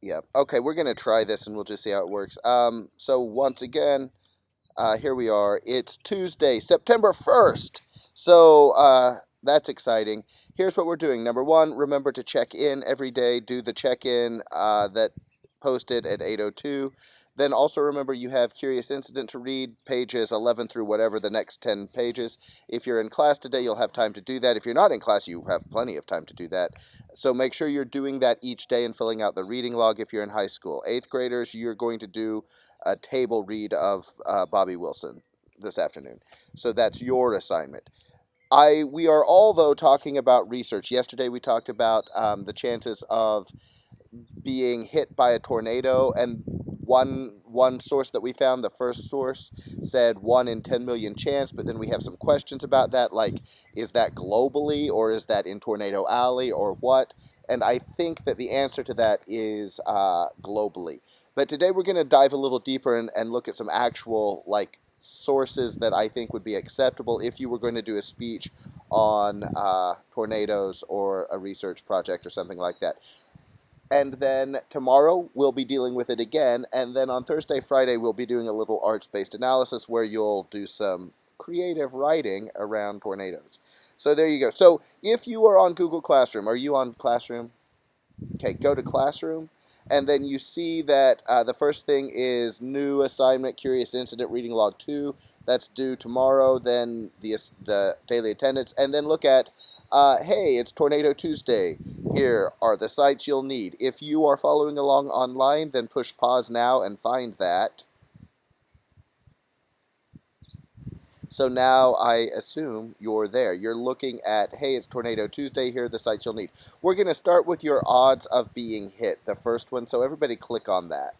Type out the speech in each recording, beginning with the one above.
Yeah. Okay, we're gonna try this and we'll just see how it works. So once again, here we are. It's Tuesday, September 1st. So that's exciting. Here's what we're doing. Number one, remember to check in every day. Do the check in that posted at 8:02. Then also remember you have Curious Incident to read, pages 11 through whatever the next 10 pages. If you're in class today, you'll have time to do that. If you're not in class, you have plenty of time to do that. So make sure you're doing that each day and filling out the reading log if you're in high school. Eighth graders, you're going to do a table read of Bobby Wilson this afternoon. So that's your assignment. We are all though talking about research. Yesterday we talked about the chances of being hit by a tornado, and one source that we found, the first source, said 1 in 10 million chance, but then we have some questions about that, like is that globally or is that in Tornado Alley or what? And I think that the answer to that is globally. But today we're going to dive a little deeper and look at some actual like sources that I think would be acceptable if you were going to do a speech on tornadoes or a research project or something like that. And then tomorrow we'll be dealing with it again. And then on Thursday, Friday, we'll be doing a little arts-based analysis where you'll do some creative writing around tornadoes. So there you go. So if you are on Google Classroom, are you on Classroom? Okay, go to Classroom. And then you see that the first thing is new assignment, Curious Incident, Reading Log 2. That's due tomorrow. Then the daily attendance. And then look at hey, it's Tornado Tuesday. Here are the sites you'll need. If you are following along online, then push pause now and find that. So now I assume you're there. You're looking at, hey, it's Tornado Tuesday. Here are the sites you'll need. We're going to start with your odds of being hit, the first one. So everybody click on that.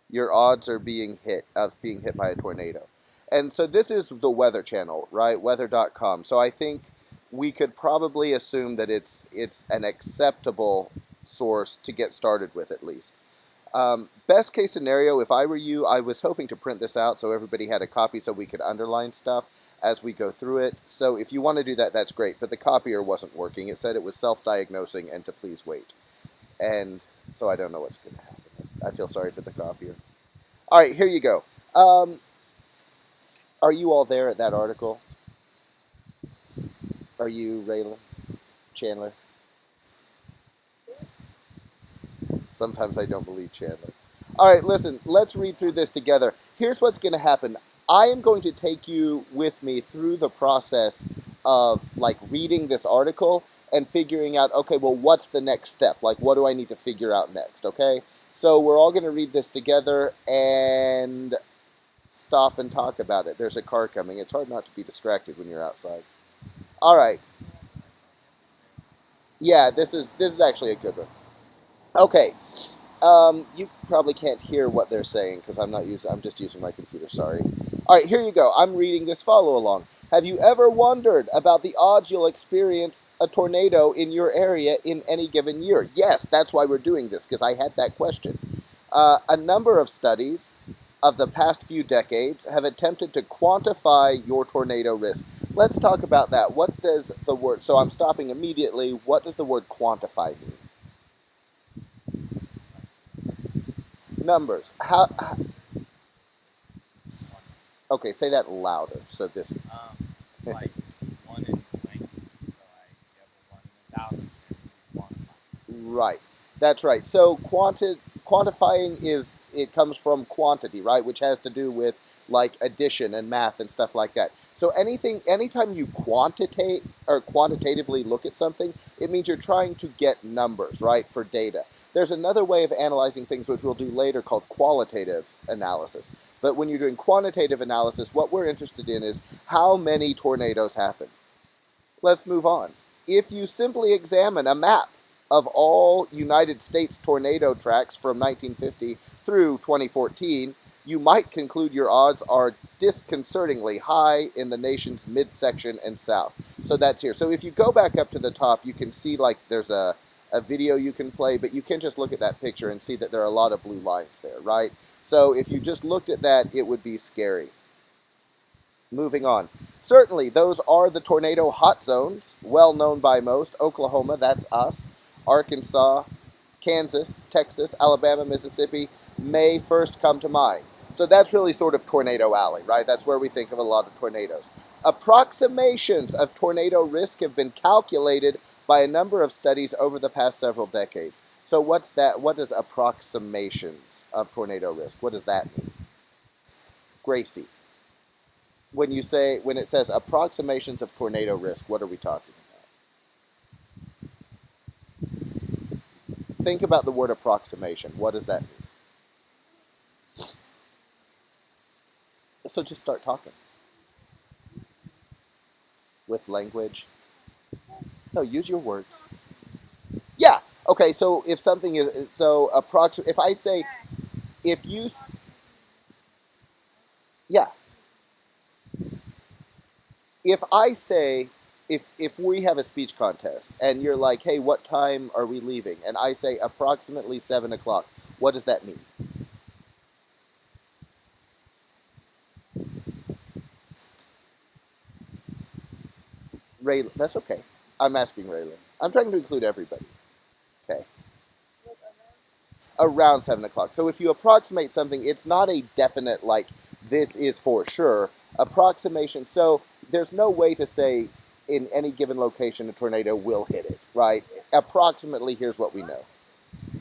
Your odds of being hit by a tornado. And so this is the Weather Channel, right? Weather.com. So I think we could probably assume that it's an acceptable source to get started with at least. Best case scenario, if I were you, I was hoping to print this out so everybody had a copy so we could underline stuff as we go through it. So if you want to do that, that's great. But the copier wasn't working. It said it was self-diagnosing and to please wait. And so I don't know what's going to happen. I feel sorry for the copier. All right, here you go. Are you all there at that article? Are you, Raylan? Chandler? Sometimes I don't believe Chandler. All right, listen, let's read through this together. Here's what's going to happen. I am going to take you with me through the process of like reading this article and figuring out, okay, well, what's the next step? Like, what do I need to figure out next, okay? So we're all going to read this together and stop and talk about it. There's a car coming. It's hard not to be distracted when you're outside. All right. Yeah, this is actually a good one. Okay. You probably can't hear what they're saying because I'm just using my computer, sorry. All right, here you go. I'm reading this, follow along. Have you ever wondered about the odds you'll experience a tornado in your area in any given year? Yes, that's why we're doing this, because I had that question. A number of studies of the past few decades have attempted to quantify your tornado risk. Let's talk about that. What does the word, so I'm stopping immediately, what does the word quantify mean? Numbers. Okay, say that louder. So this. Like 1 in 20, so like you have a 1 in 1,000 Right. That's right. So quantifying it comes from quantity, right? Which has to do with like addition and math and stuff like that. So anytime you quantitate or quantitatively look at something, it means you're trying to get numbers, right, for data. There's another way of analyzing things which we'll do later called qualitative analysis. But when you're doing quantitative analysis, what we're interested in is how many tornadoes happen. Let's move on. If you simply examine a map of all United States tornado tracks from 1950 through 2014, you might conclude your odds are disconcertingly high in the nation's midsection and south. So that's here. So if you go back up to the top, you can see like there's a video you can play, but you can just look at that picture and see that there are a lot of blue lines there, right? So if you just looked at that, it would be scary. Moving on. Certainly, those are the tornado hot zones, well known by most. Oklahoma, that's us. Arkansas, Kansas, Texas, Alabama, Mississippi may first come to mind. So that's really sort of Tornado Alley, right? That's where we think of a lot of tornadoes. Approximations of tornado risk have been calculated by a number of studies over the past several decades. So what's that? What does approximations of tornado risk? What does that mean? Gracie, when it says approximations of tornado risk, what are we talking about? Think about the word approximation. What does that mean? So just start talking with language. No, use your words. Yeah. Okay. So if something is so approximate, if I say if you, yeah, if I say if we have a speech contest and you're like, hey, what time are we leaving? And I say approximately 7 o'clock. What does that mean? Ray, that's okay. I'm asking Raylan. I'm trying to include everybody. Okay. Around 7 o'clock. So if you approximate something, it's not a definite like this is for sure. Approximation. So there's no way to say in any given location a tornado will hit it, right? Approximately, here's what we know.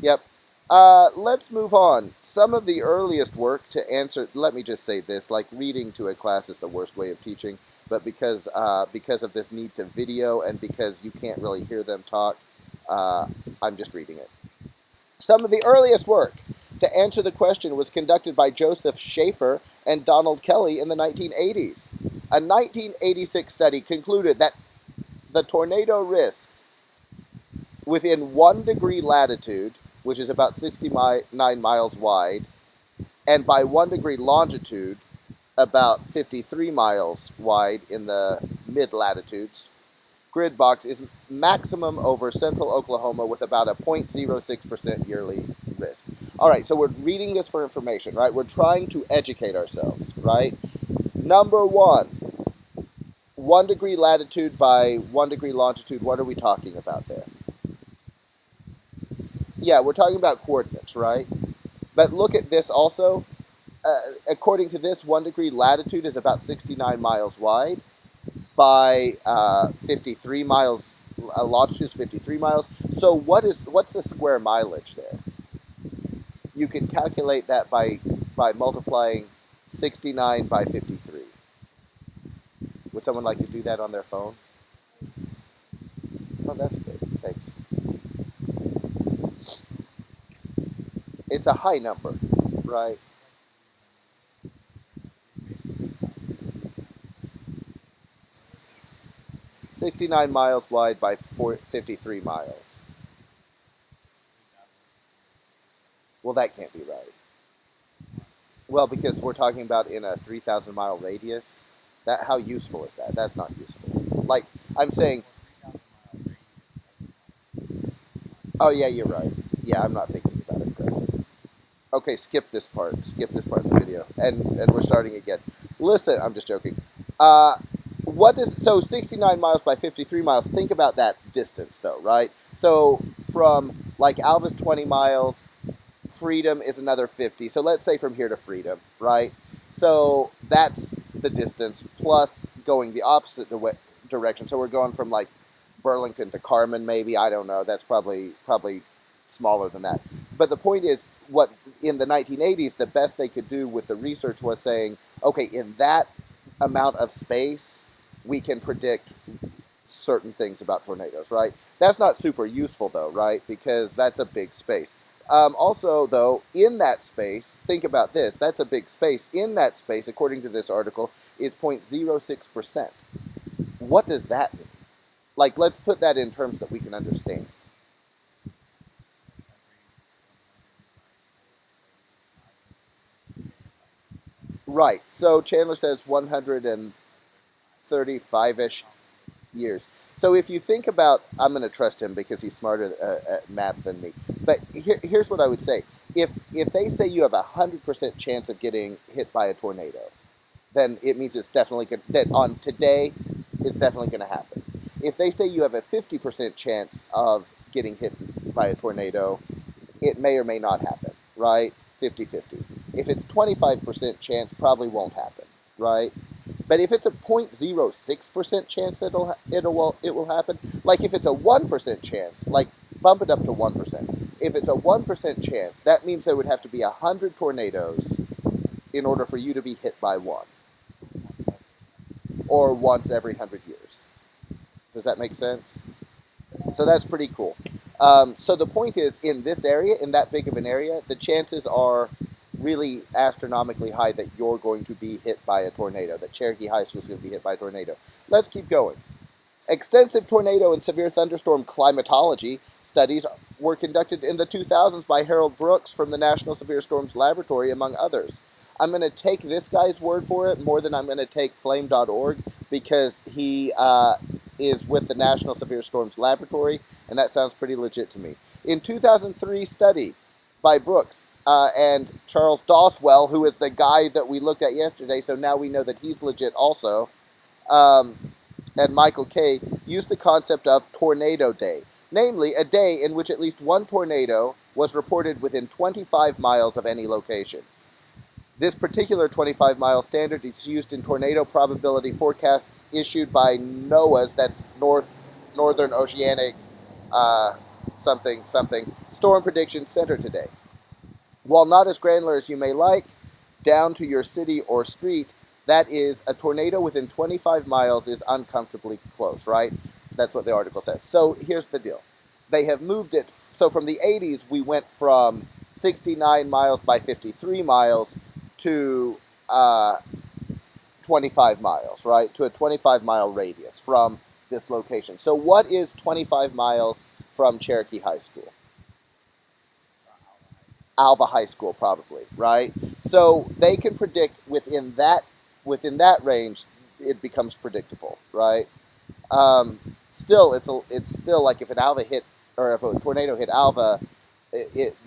Yep. Let's move on. Some of the earliest work to answer. Let me just say this: like reading to a class is the worst way of teaching, but because of this need to video and because you can't really hear them talk, uh, I'm just reading it. Some of the earliest work to answer the question was conducted by Joseph Schaefer and Donald Kelly in the 1980s. A 1986 study concluded that the tornado risk within 1 degree latitude, which is about 69 miles wide, and by 1 degree longitude, about 53 miles wide in the mid latitudes, grid box is maximum over central Oklahoma with about a 0.06% yearly risk. All right, so we're reading this for information, right? We're trying to educate ourselves, right? Number one, 1 degree latitude by 1 degree longitude. What are we talking about there? Yeah, we're talking about coordinates, right? But look at this also. According to this, 1 degree latitude is about 69 miles wide by 53 miles. Longitude is 53 miles. So what's the square mileage there? You can calculate that by multiplying 69 by 53. Would someone like to do that on their phone? Oh, that's good. Thanks. It's a high number, right? 69 miles wide by 53 miles. Well, that can't be right. Well, because we're talking about in a 3,000 mile radius. That how useful is that? That's not useful. Like I'm saying, oh yeah, you're right. Yeah, I'm not thinking about it correctly. Okay, skip this part. Skip this part of the video, and we're starting again. Listen, I'm just joking. Uh, what does so 69 miles by 53 miles? Think about that distance, though, right? So from like Alva's 20 miles, Freedom is another 50. So let's say from here to Freedom, right? So that's the distance plus going the opposite direction. So we're going from like Burlington to Carmen, maybe. I don't know. That's probably smaller than that. But the point is, what in the 1980s, the best they could do with the research was saying, okay, in that amount of space, we can predict certain things about tornadoes, right? That's not super useful though, right? Because that's a big space. Also, though, in that space, think about this. That's a big space. In that space, according to this article, is 0.06%. What does that mean? Like, let's put that in terms that we can understand. Right. So Chandler says 135-ish years. So if you think about, I'm going to trust him because he's smarter at math than me. But here's what I would say: if they say you have 100% chance of getting hit by a tornado, then it means it's definitely going that on today it's definitely going to happen. If they say you have a 50% chance of getting hit by a tornado, it may or may not happen, right? 50-50. If it's 25% chance, probably won't happen, right? But if it's a 0.06% chance that it will happen, like if it's a 1% chance, like bump it up to 1%. If it's a 1% chance, that means there would have to be 100 tornadoes in order for you to be hit by one, or once every 100 years. Does that make sense? So that's pretty cool. So the point is, in this area, in that big of an area, the chances are really astronomically high that you're going to be hit by a tornado, that Cherokee High School is going to be hit by a tornado. Let's keep going. Extensive tornado and severe thunderstorm climatology studies were conducted in the 2000s by Harold Brooks from the National Severe Storms Laboratory, among others. I'm going to take this guy's word for it more than I'm going to take flame.org, because he is with the National Severe Storms Laboratory, and that sounds pretty legit to me. In 2003 study by Brooks and Charles Doswell, who is the guy that we looked at yesterday, so now we know that he's legit also, and Michael Kay used the concept of Tornado Day, namely a day in which at least one tornado was reported within 25 miles of any location. This particular 25-mile standard is used in tornado probability forecasts issued by NOAA's, that's Northern Oceanic something Storm Prediction Center today. While not as granular as you may like, down to your city or street, that is, a tornado within 25 miles is uncomfortably close, right? That's what the article says. So here's the deal. They have moved it. So from the 80s, we went from 69 miles by 53 miles to 25 miles, right? To a 25-mile radius from this location. So what is 25 miles from Cherokee High School? Alva High School, probably, right? So they can predict within that range, it becomes predictable, right? Still, it's still like if an Alva hit, or if a tornado hit Alva,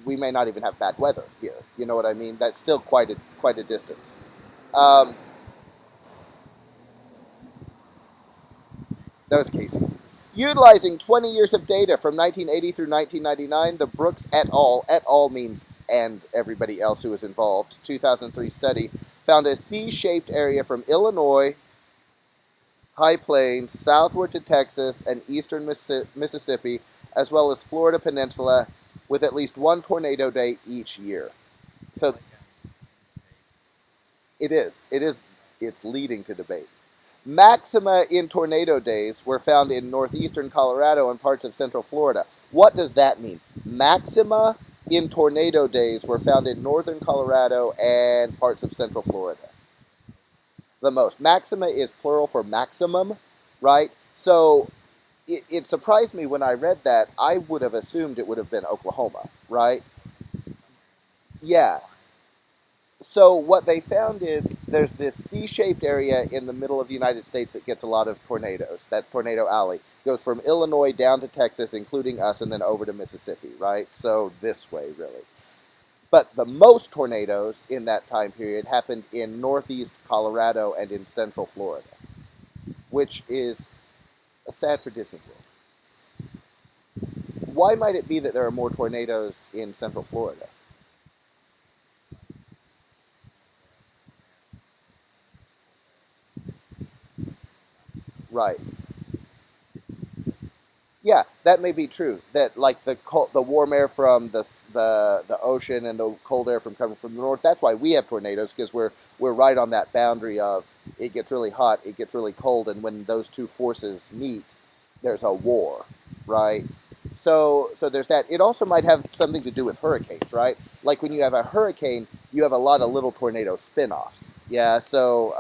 we may not even have bad weather here. You know what I mean? That's still quite a distance. Um, that was Casey. Utilizing 20 years of data from 1980 through 1999, the Brooks et al. Means and everybody else who was involved, 2003 study found a C-shaped area from Illinois, High Plains, southward to Texas and eastern Mississippi, as well as Florida Peninsula, with at least one tornado day each year. So it is. It's leading to debate. Maxima in tornado days were found in northeastern Colorado and parts of central Florida. What does that mean? Maxima in tornado days were found in northern Colorado and parts of central Florida. The most. Maxima is plural for maximum, right? So it surprised me when I read that. I would have assumed it would have been Oklahoma, right? Yeah. So what they found is there's this C-shaped area in the middle of the United States that gets a lot of tornadoes. That's Tornado Alley. Goes from Illinois down to Texas, including us, and then over to Mississippi, right? So this way, really. But the most tornadoes in that time period happened in northeast Colorado and in central Florida, which is sad for Disney World. Why might it be that there are more tornadoes in central Florida? Right. Yeah, that may be true. That like the warm air from the ocean and the cold air from coming from the north. That's why we have tornadoes, because we're right on that boundary of it gets really hot, it gets really cold, and when those two forces meet, there's a war, right? So there's that. It also might have something to do with hurricanes, right? Like when you have a hurricane, you have a lot of little tornado spin-offs. Yeah. So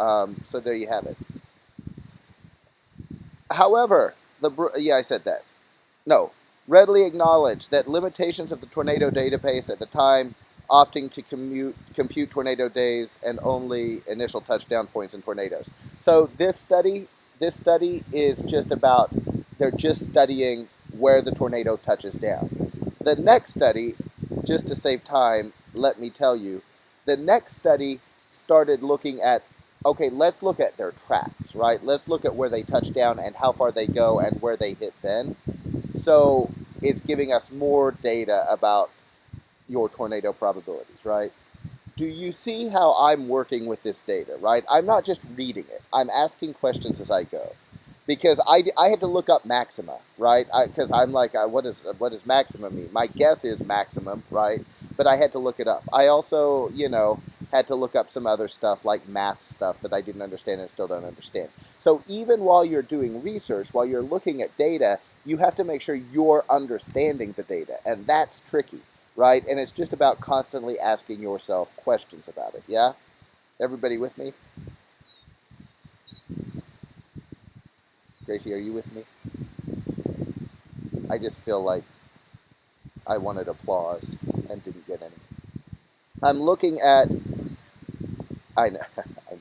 there you have it. However, yeah, I said that. No, readily acknowledge that limitations of the tornado database at the time, opting to compute tornado days and only initial touchdown points in tornadoes. So this study is just about, they're just studying where the tornado touches down. The next study, just to save time, let me tell you, the next study started looking at, okay, let's look at their tracks, right? Let's look at where they touch down and how far they go and where they hit then. So it's giving us more data about your tornado probabilities, right? Do you see how I'm working with this data, right? I'm not just reading it. I'm asking questions as I go. Because I had to look up maxima, right? Because I'm like, what does maxima mean? My guess is maximum, right? But I had to look it up. I also, had to look up some other stuff like math stuff that I didn't understand and still don't understand. So even while you're doing research, while you're looking at data, you have to make sure you're understanding the data, and that's tricky, right? And it's just about constantly asking yourself questions about it. Yeah, everybody with me? Gracie, are you with me? I just feel like I wanted applause and didn't get any. I'm looking at. I know. I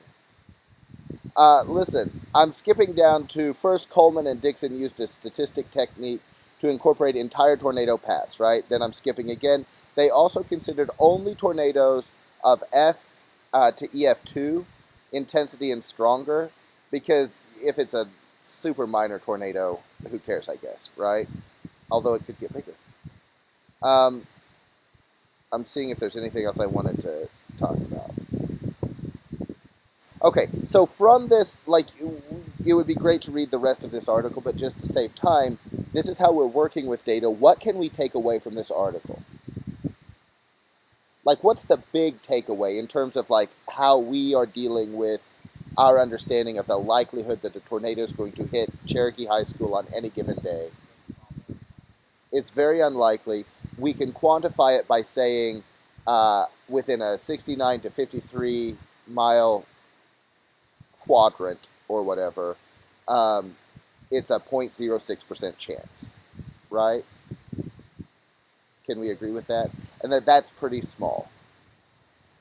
know. Listen, I'm skipping down to first Coleman and Dixon used a statistic technique to incorporate entire tornado paths, right? Then I'm skipping again. They also considered only tornadoes of F to EF2 intensity and stronger, because if it's a super minor tornado, who cares, I guess, right? Although it could get bigger. Um, I'm seeing if there's anything else I wanted to talk about. Okay, so from this, like, it would be great to read the rest of this article, but just to save time, this is how we're working with data. What can we take away from this article? Like, what's the big takeaway in terms of, like, how we are dealing with our understanding of the likelihood that a tornado is going to hit Cherokee High School on any given day? It's very unlikely. We can quantify it by saying within a 69 to 53 mile quadrant or whatever, um, it's a 0.06% chance, right? Can we agree with that? And that's pretty small.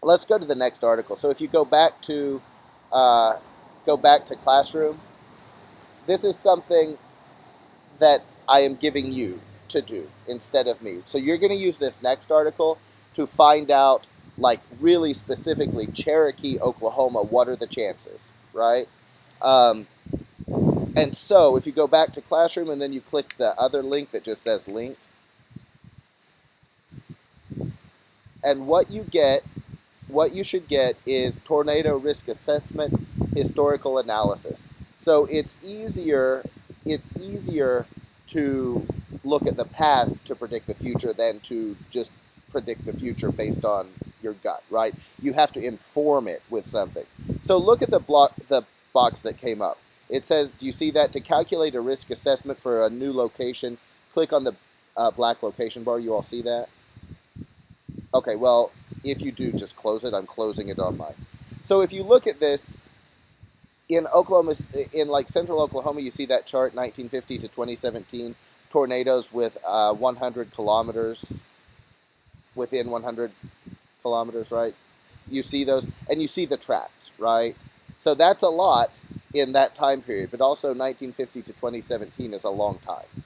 Let's go to the next article. So if you uh, go back to classroom, this is something that I am giving you to do instead of me. So you're going to use this next article to find out, like, really specifically, Cherokee, Oklahoma, what are the chances, right? Um, and so if you go back to classroom and then you click the other link that just says link, and what you should get is tornado risk assessment, historical analysis. So it's easier to look at the past to predict the future than to just predict the future based on your gut, right? You have to inform it with something. So look at the box that came up. It says, do you see that? To calculate a risk assessment for a new location, click on the black location bar. You all see that? Okay, well, if you do, just close it. I'm closing it on mine. So if you look at this, in Oklahoma, in like central Oklahoma, you see that chart, 1950 to 2017, tornadoes with 100 kilometers, within 100 kilometers, right? You see those, and you see the tracks, right? So that's a lot in that time period, but also 1950 to 2017 is a long time,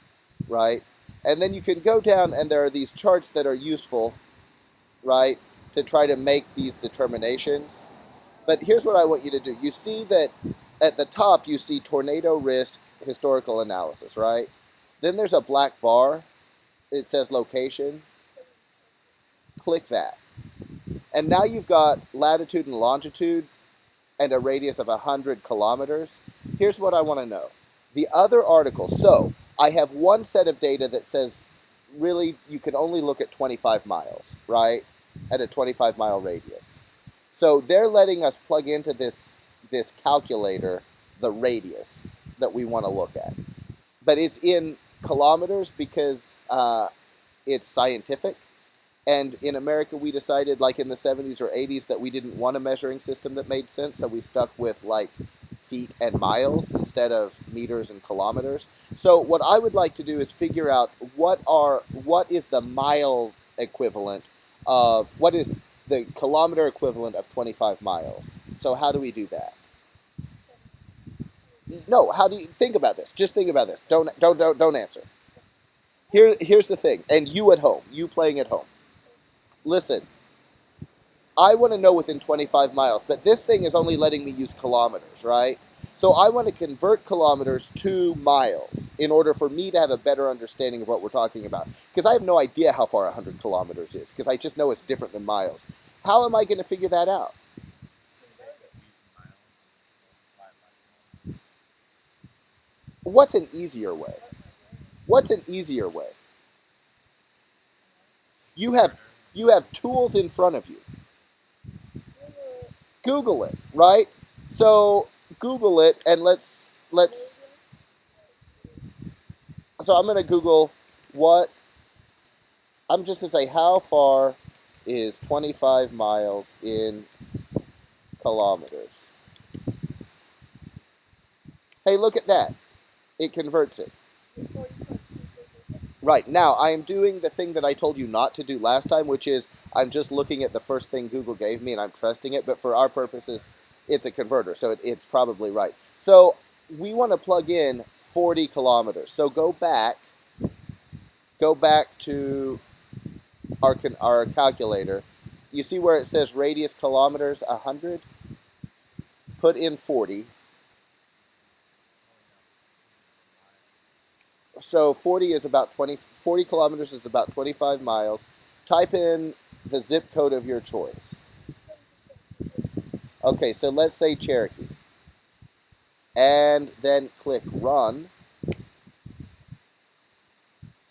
right? And then you can go down, and there are these charts that are useful, right, to try to make these determinations. But here's what I want you to do. You see that at the top, you see tornado risk historical analysis, right? Then there's a black bar. It says location. Click that. And now you've got latitude and longitude and a radius of 100 kilometers. Here's what I want to know. The other article, so I have one set of data that says really you can only look at 25 miles, right? At a 25-mile radius. So they're letting us plug into this calculator the radius that we want to look at. But it's in kilometers because it's scientific. And in America, we decided, like in the 70s or 80s, that we didn't want a measuring system that made sense. So we stuck with like feet and miles instead of meters and kilometers. So what I would like to do is figure out what is the mile equivalent of, what is the kilometer equivalent of 25 miles. So how do we do that? No, how do you think about this? Just think about this. Don't answer. Here's the thing, and you at home, you playing at home. Listen, I want to know within 25 miles, but this thing is only letting me use kilometers, right? So I want to convert kilometers to miles in order for me to have a better understanding of what we're talking about. Because I have no idea how far 100 kilometers is, because I just know it's different than miles. How am I going to figure that out? What's an easier way? What's an easier way? You have you have tools in front of you. Google it, right? So Google it and let's so I'm going to Google what I'm just going to say how far is 25 miles in kilometers. Hey, look at that. It converts it. Right, now I am doing the thing that I told you not to do last time, which is I'm just looking at the first thing Google gave me and I'm trusting it, but for our purposes, it's a converter, so it's probably right. So we want to plug in 40 kilometers. So go back to our calculator. You see where it says radius kilometers 100? Put in 40. So 40 is about 40 kilometers is about 25 miles. Type in the zip code of your choice. Okay, so let's say Cherokee. And then click run.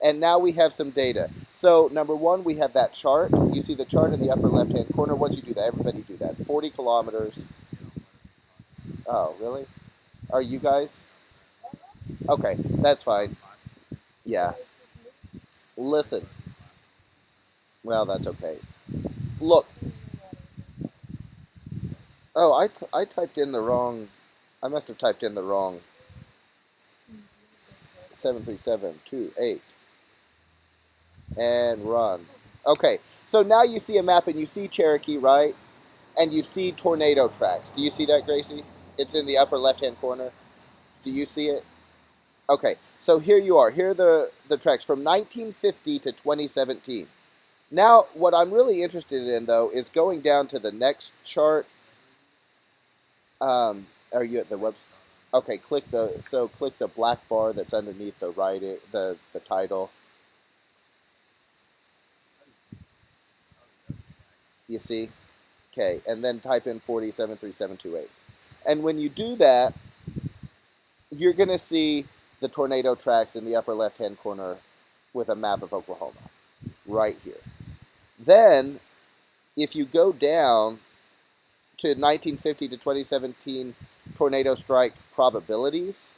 And now we have some data. So number one, we have that chart. You see the chart in the upper left-hand corner. Once you do that, everybody do that. 40 kilometers. Oh, really? Are you guys? Okay, that's fine. Yeah. Listen. Well, that's okay. Look. Oh, I typed in the wrong. I must have typed in the wrong 73728 and run. Okay, so now you see a map and you see Cherokee, right? And you see tornado tracks. Do you see that, Gracie? It's in the upper left-hand corner. Do you see it? Okay, so here you are. Here are the tracks from 1950 to 2017. Now, what I'm really interested in, though, is going down to the next chart. Are you at the web? Okay, click the black bar that's underneath the the title. You see? Okay, and then type in 473728. And when you do that, you're going to see the tornado tracks in the upper left-hand corner with a map of Oklahoma right here. Then, if you go down to 1950 to 2017 tornado strike probabilities,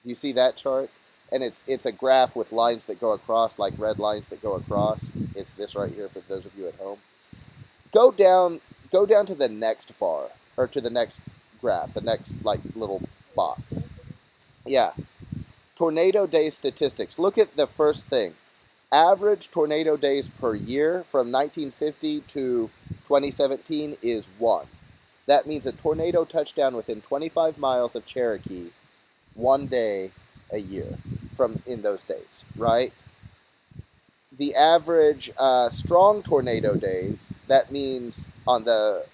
you see that chart? And it's a graph with lines that go across, like red lines that go across. It's this right here for those of you at home. Go down go down to the next bar or to the next graph, the next like little box. Yeah. Tornado day statistics. Look at the first thing. Average tornado days per year from 1950 to 2017 is 1. That means a tornado touchdown within 25 miles of Cherokee 1 day a year from in those dates, right? The average strong tornado days, that means on the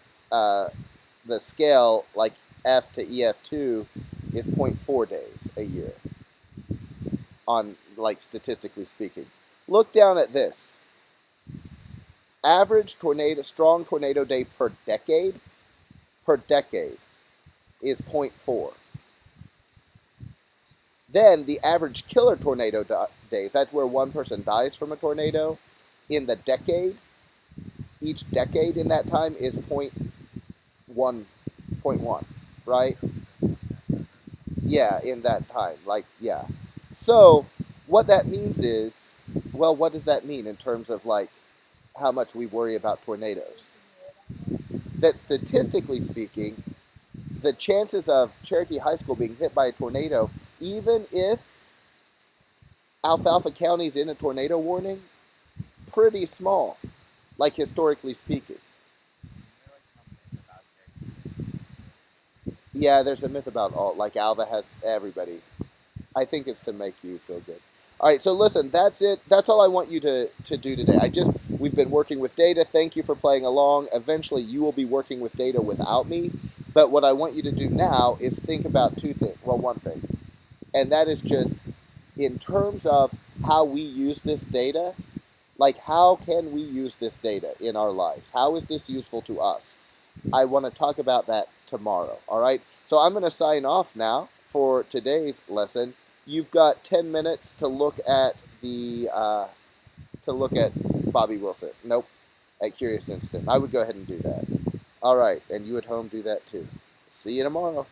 scale like F to EF2 is zero point 0.4 days a year on like statistically speaking. Look down at this. Average strong tornado day per decade is zero point 0.4. Then the average killer tornado days, that's where one person dies from a tornado in the decade, each decade in that time is 0.1, point 0.1, right? Yeah, in that time. Like, yeah. So what that means is, well, what does that mean in terms of like how much we worry about tornadoes? That statistically speaking, the chances of Cherokee High School being hit by a tornado, even if Alfalfa County's in a tornado warning, pretty small, like historically speaking. Yeah, there's a myth about all, like Alva has everybody. I think it's to make you feel good. All right, so listen, that's it. That's all I want you to do today. We've been working with data. Thank you for playing along. Eventually, you will be working with data without me, But what I want you to do now is think about two things. Well, one thing, and that is just in terms of how we use this data. Like, how can we use this data in our lives? How is this useful to us? I want to talk about that tomorrow. All right. So I'm going to sign off now for today's lesson. You've got 10 minutes to look at Bobby Wilson. Nope, at Curious Incident. I would go ahead and do that. All right, and you at home do that too. See you tomorrow.